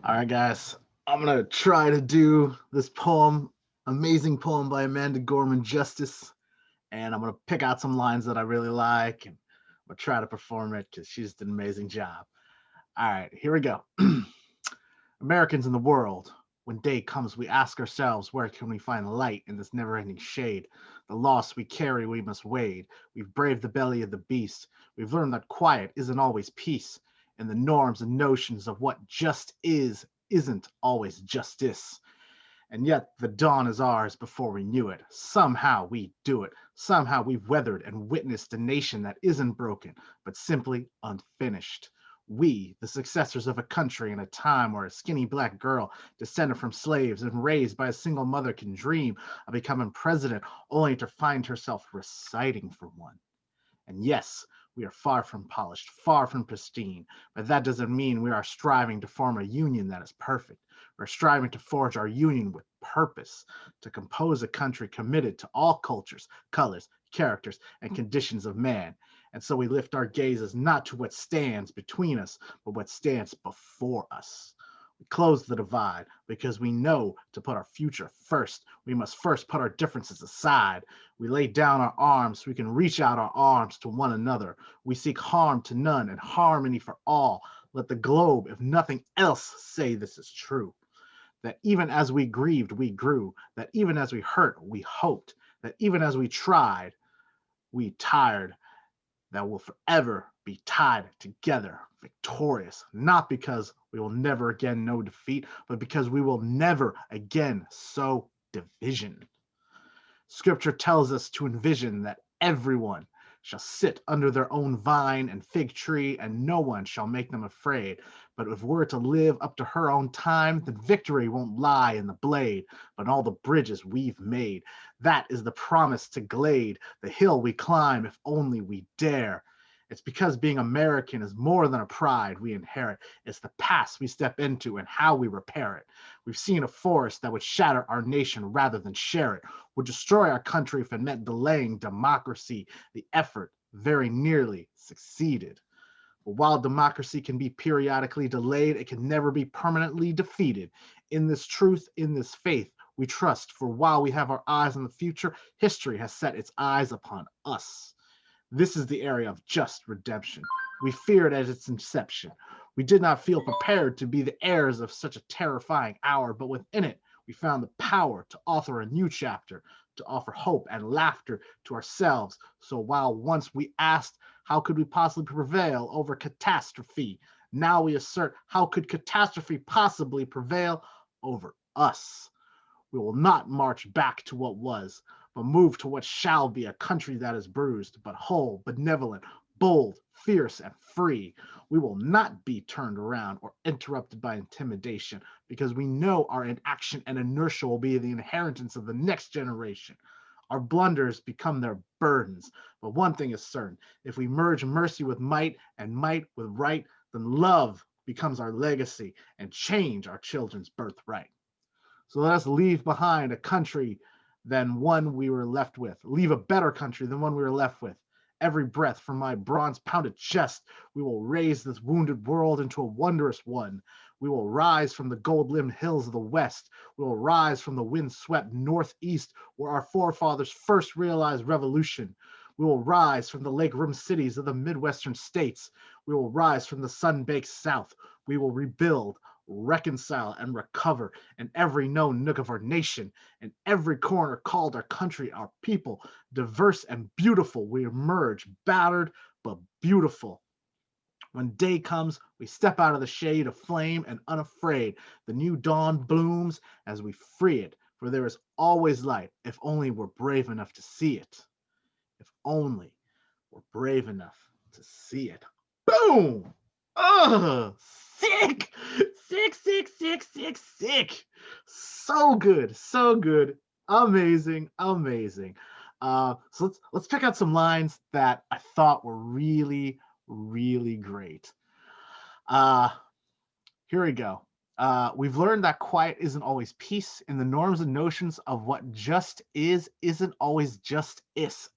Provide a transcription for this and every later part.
All right, guys, I'm gonna try to do this poem, amazing poem by Amanda Gorman, Justice, and I'm gonna pick out some lines that I really like, and I'm gonna try to perform it because she's did an amazing job. All right, here we go. Americans in the world. When day comes, we ask ourselves, where can we find light in this never ending shade? The loss we carry, we must wade. We've braved the belly of the beast. We've learned that quiet isn't always peace. And the norms and notions of what just is isn't always justice. And yet the dawn is ours before we knew it. Somehow we do it. Somehow we've weathered and witnessed a nation that isn't broken, but simply unfinished. We, the successors of a country in a time where a skinny black girl, descended from slaves and raised by a single mother, can dream of becoming president only to find herself reciting for one. And yes, we are far from polished, far from pristine, but that doesn't mean we are striving to form a union that is perfect. We're striving to forge our union with purpose, to compose a country committed to all cultures, colors, characters, and conditions of man. And so we lift our gazes not to what stands between us, but what stands before us. We close the divide because we know to put our future first. We must first put our differences aside. We lay down our arms so we can reach out our arms to one another. We seek harm to none and harmony for all. Let the globe, if nothing else, say this is true. That even as we grieved, we grew. That even as we hurt, we hoped. That even as we tried, we tired. That will forever be tied together, victorious, not because we will never again know defeat, but because we will never again sow division. Scripture tells us to envision that everyone shall sit under their own vine and fig tree, and no one shall make them afraid. But if we're to live up to her own time, then victory won't lie in the blade, but in all the bridges we've made. That is the promise to glade, the hill we climb if only we dare. It's because being American is more than a pride we inherit. It's the past we step into and how we repair it. We've seen a force that would shatter our nation rather than share it, would destroy our country if it meant delaying democracy. The effort very nearly succeeded. But while democracy can be periodically delayed, it can never be permanently defeated. In this truth, in this faith, we trust, for while we have our eyes on the future, history has set its eyes upon us. This is the area of just redemption. We feared at its inception. We did not feel prepared to be the heirs of such a terrifying hour, but within it, we found the power to author a new chapter, to offer hope and laughter to ourselves. So while once we asked, how could we possibly prevail over catastrophe? Now we assert, how could catastrophe possibly prevail over us? We will not march back to what was, but move to what shall be a country that is bruised, but whole, benevolent, bold, fierce, and free. We will not be turned around or interrupted by intimidation because we know our inaction and inertia will be the inheritance of the next generation. Our blunders become their burdens. But one thing is certain, if we merge mercy with might and might with right, then love becomes our legacy and change our children's birthright. So let us leave behind a country than one we were left with. Leave a better country than one we were left with. Every breath from my bronze pounded chest, we will raise this wounded world into a wondrous one. We will rise from the gold limbed hills of the West. We will rise from the wind swept Northeast, where our forefathers first realized revolution. We will rise from the lake rimmed cities of the Midwestern states. We will rise from the sun baked South. We will rebuild, reconcile, and recover in every known nook of our nation, in every corner called our country, our people, diverse and beautiful. We emerge battered but beautiful. When day comes, we step out of the shade of flame and unafraid. The new dawn blooms as we free it, for there is always light if only we're brave enough to see it. If only we're brave enough to see it. Boom! Ugh! Sick! Sick, sick, sick, sick, sick. So good, so good. Amazing, amazing. So let's pick out some lines that I thought were really, really great. Uh, Here we go. We've learned that quiet isn't always peace, and the norms and notions of what just is isn't always just is.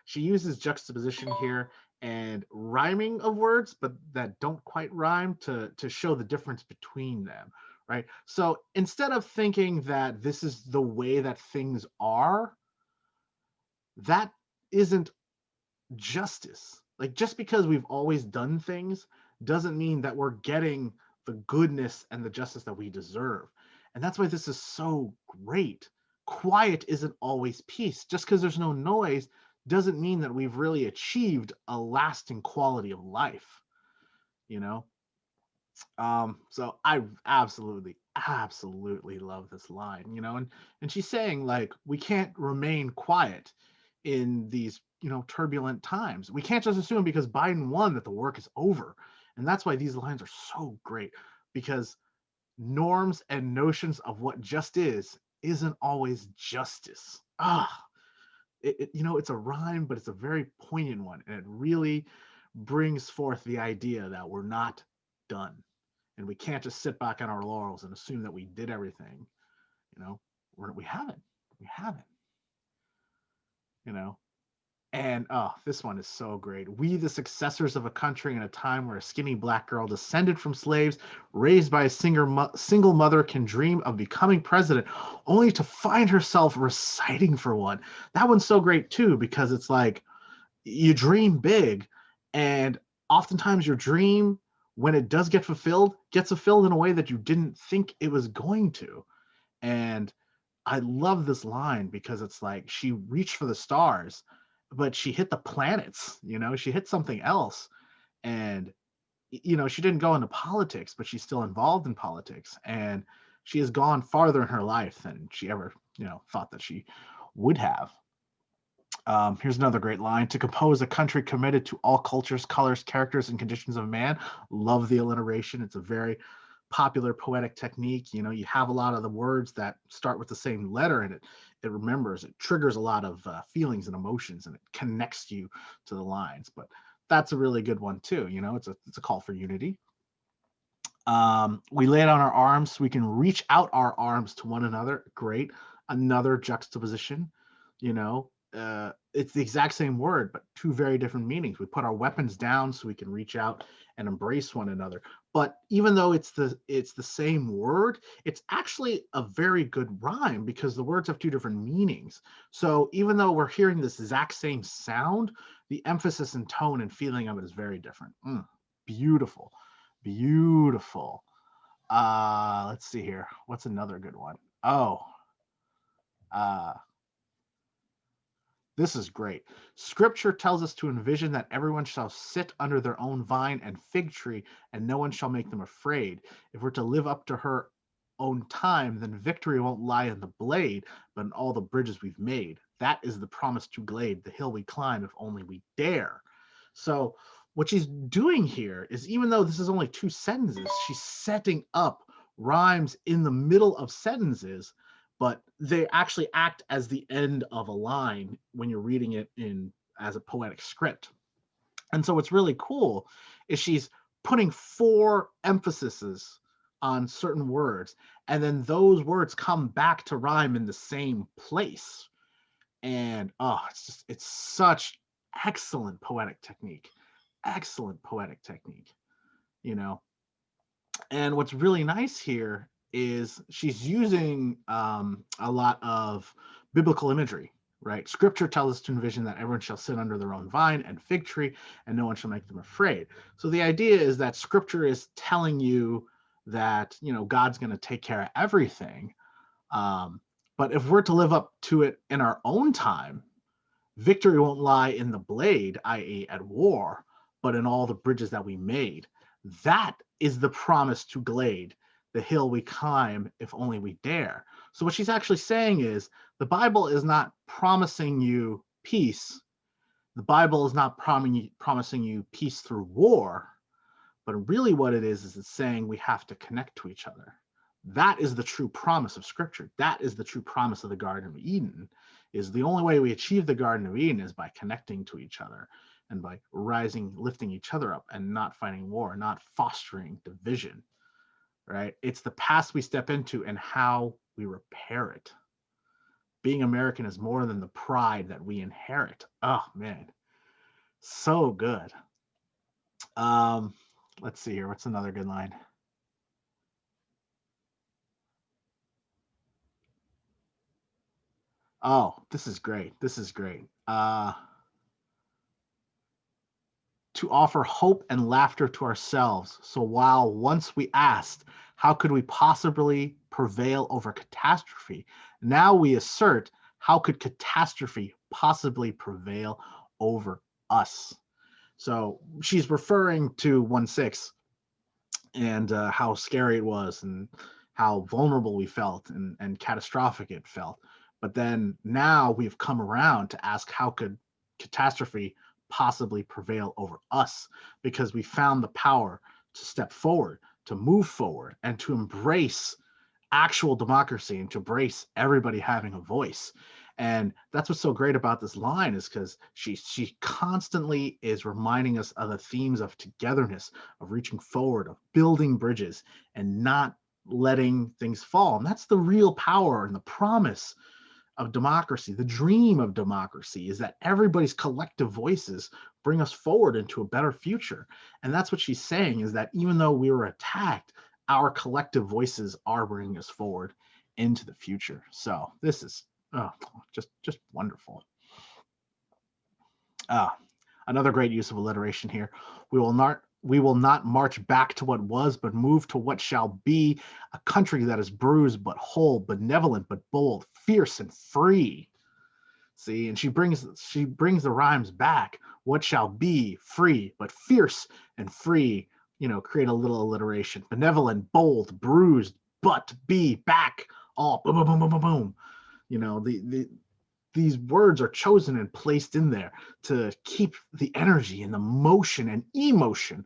She uses juxtaposition here, and rhyming of words, but that don't quite rhyme to show the difference between them, right? So instead of thinking that this is the way that things are, that isn't justice. Like just because we've always done things doesn't mean that we're getting the goodness and the justice that we deserve. And that's why this is so great. Quiet isn't always peace. Just because there's no noise doesn't mean that we've really achieved a lasting quality of life, you know? So I absolutely love this line, and she's saying like we can't remain quiet in these, turbulent times. We can't just assume because Biden won that the work is over. And that's why these lines are so great, because norms and notions of what just is isn't always justice. It's a rhyme, but it's a very poignant one, and it really brings forth the idea that we're not done, and we can't just sit back on our laurels and assume that we did everything. You know, we haven't. We haven't. You know, and this one is so great. We, the successors of a country in a time where a skinny black girl descended from slaves, raised by a single mother, can dream of becoming president, only to find herself reciting for one. That one's so great too, because it's like you dream big, and oftentimes your dream, when it does get fulfilled, gets fulfilled in a way that you didn't think it was going to. And I love this line because it's like she reached for the stars, but she hit the planets, she hit something else. And, she didn't go into politics, but she's still involved in politics. And she has gone farther in her life than she ever, thought that she would have. Here's another great line. To compose a country committed to all cultures, colors, characters, and conditions of man. Love the alliteration. It's a very popular poetic technique. You have a lot of the words that start with the same letter, and it triggers a lot of feelings and emotions, and it connects you to the lines. But that's a really good one too. It's a call for unity. We lay down our arms so we can reach out our arms to one another. Great. Another juxtaposition. It's the exact same word, but two very different meanings. We put our weapons down so we can reach out and embrace one another. But even though it's the same word, it's actually a very good rhyme because the words have two different meanings. So even though we're hearing this exact same sound, the emphasis and tone and feeling of it is very different. Beautiful, beautiful. Let's see here. What's another good one? Oh, uh, this is great. Scripture tells us to envision that everyone shall sit under their own vine and fig tree, and no one shall make them afraid. If we're to live up to her own time, then victory won't lie in the blade, but in all the bridges we've made. That is the promise to glade, the hill we climb if only we dare. So what she's doing here is, even though this is only two sentences, she's setting up rhymes in the middle of sentences, but they actually act as the end of a line when you're reading it in as a poetic script. And so what's really cool is she's putting four emphases on certain words, and then those words come back to rhyme in the same place. And it's such excellent poetic technique. Excellent poetic technique, you know. And what's really nice here is she's using a lot of biblical imagery, right? Scripture tells us to envision that everyone shall sit under their own vine and fig tree, and no one shall make them afraid. So the idea is that Scripture is telling you that, God's going to take care of everything. But if we're to live up to it in our own time, victory won't lie in the blade, i.e., at war, but in all the bridges that we made. That is the promise to glade, the hill we climb if only we dare. So what she's actually saying is the Bible is not promising you peace. The Bible is not promising you peace through war, but really what it is it's saying we have to connect to each other. That is the true promise of Scripture. That is the true promise of the Garden of Eden. Is the only way we achieve the Garden of Eden is by connecting to each other and by lifting each other up and not fighting war, not fostering division, right? It's the past we step into and how we repair it. Being American is more than the pride that we inherit. Oh, man. So good. Um, let's see here. What's another good line? Oh, this is great. This is great. To offer hope and laughter to ourselves. So while once we asked, how could we possibly prevail over catastrophe? Now we assert, how could catastrophe possibly prevail over us? So she's referring to 1/6 and how scary it was and how vulnerable we felt and catastrophic it felt. But then now we've come around to ask, how could catastrophe possibly prevail over us? Because we found the power to step forward, to move forward, and to embrace actual democracy and to embrace everybody having a voice. And that's what's so great about this line, is because she constantly is reminding us of the themes of togetherness, of reaching forward, of building bridges, and not letting things fall. And that's the real power and the promise of democracy. The dream of democracy is that everybody's collective voices bring us forward into a better future. And that's what she's saying, is that even though we were attacked, our collective voices are bringing us forward into the future. So this is just wonderful. Another great use of alliteration here. We will not march back to what was, but move to what shall be, a country that is bruised but whole, benevolent but bold, fierce and free. See, and she brings the rhymes back. What shall be, free, but fierce and free. Create a little alliteration. Benevolent, bold, bruised, but be back. All boom, boom, boom, boom, boom, boom. These words are chosen and placed in there to keep the energy and the motion and emotion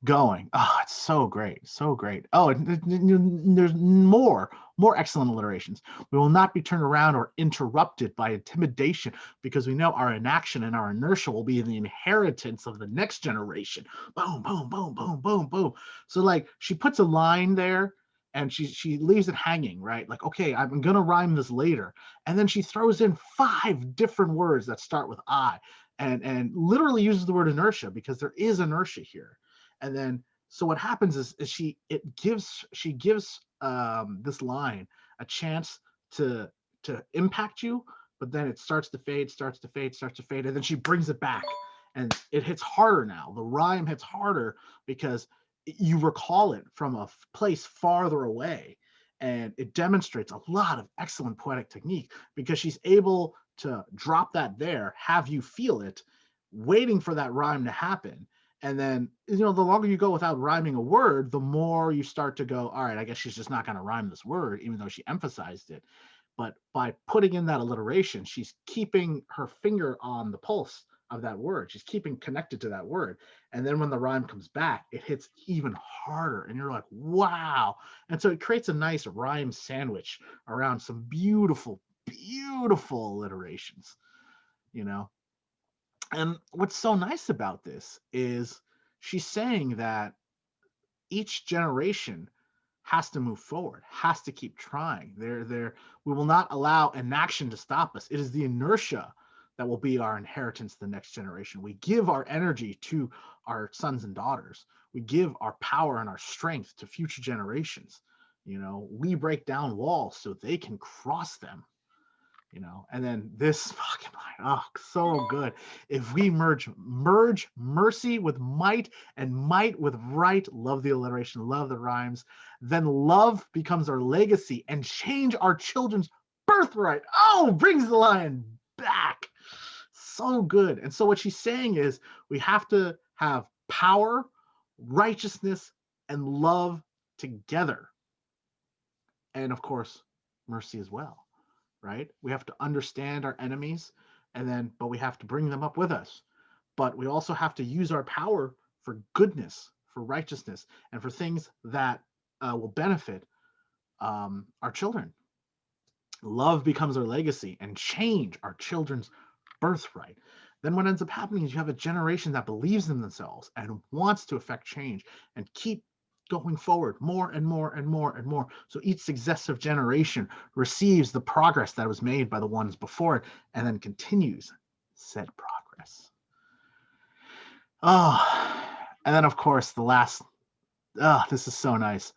going. Oh, it's so great, so great. Oh, and there's more excellent alliterations. We will not be turned around or interrupted by intimidation, because we know our inaction and our inertia will be the inheritance of the next generation. Boom, boom, boom, boom, boom, boom. So like she puts a line there and she leaves it hanging, right? Like, okay, I'm gonna rhyme this later. And then she throws in 5 different words that start with I, and literally uses the word inertia, because there is inertia here. And then so what happens is she gives this line a chance to impact you, but then it starts to fade, and then she brings it back, and it hits harder now. The rhyme hits harder because you recall it from a place farther away, and it demonstrates a lot of excellent poetic technique, because she's able to drop that there, have you feel it, waiting for that rhyme to happen. And then, the longer you go without rhyming a word, the more you start to go, all right, I guess she's just not going to rhyme this word, even though she emphasized it. But by putting in that alliteration, she's keeping her finger on the pulse of that word. She's keeping connected to that word. And then when the rhyme comes back, it hits even harder. And you're like, wow. And so it creates a nice rhyme sandwich around some beautiful, beautiful alliterations, you know? And what's so nice about this is she's saying that each generation has to move forward, has to keep trying. We will not allow inaction to stop us. It is the inertia that will be our inheritance to the next generation. We give our energy to our sons and daughters. We give our power and our strength to future generations. We break down walls so they can cross them. And then this fucking line, oh, so good. If we merge mercy with might and might with right, love the alliteration, love the rhymes, then love becomes our legacy and change our children's birthright. Oh, brings the line back. So good. And so what she's saying is we have to have power, righteousness, and love together. And of course, mercy as well. Right? We have to understand our enemies, but we have to bring them up with us. But we also have to use our power for goodness, for righteousness, and for things that will benefit our children. Love becomes our legacy and change our children's birthright. Then what ends up happening is you have a generation that believes in themselves and wants to affect change and keep going forward more and more and more and more. So each successive generation receives the progress that was made by the ones before it, and then continues said progress. Oh, and then of course the last. Oh, this is so nice.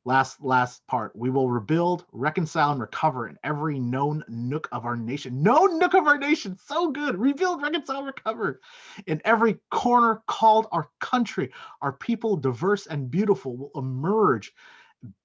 Last part. We will rebuild, reconcile, and recover in every known nook of our nation. Known nook of our nation. So good. Rebuild, reconcile, recover. In every corner called our country, our people, diverse and beautiful, will emerge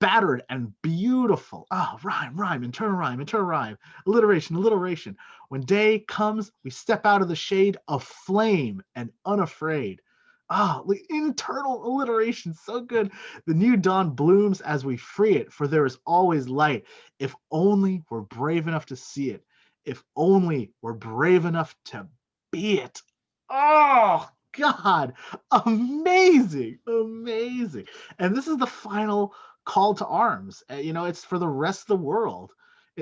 battered and beautiful. Ah, rhyme, rhyme, internal rhyme, internal rhyme, alliteration, alliteration. When day comes, we step out of the shade of flame and unafraid. Ah, internal alliteration, so good. The new dawn blooms as we free it, for there is always light. If only we're brave enough to see it. If only we're brave enough to be it. Oh, God, amazing, amazing. And this is the final call to arms. It's for the rest of the world.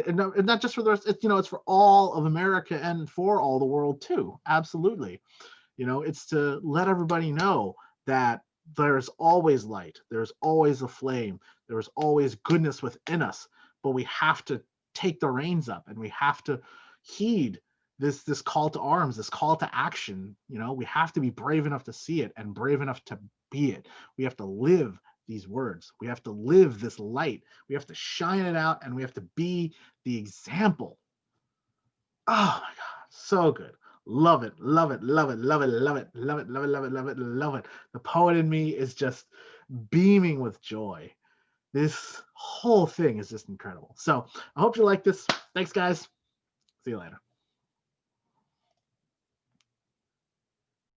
And not just for the rest, it's for all of America and for all the world too. Absolutely. It's to let everybody know that there's always light, there's always a flame, there's always goodness within us, but we have to take the reins up and we have to heed this call to arms, this call to action. We have to be brave enough to see it and brave enough to be it. We have to live these words. We have to live this light. We have to shine it out and we have to be the example. Oh my God, so good. Love it, love it, love it, love it, love it, love it, love it, love it, love it, love it. The poet in me is just beaming with joy. This whole thing is just incredible. So I hope you like this. Thanks, guys. See you later.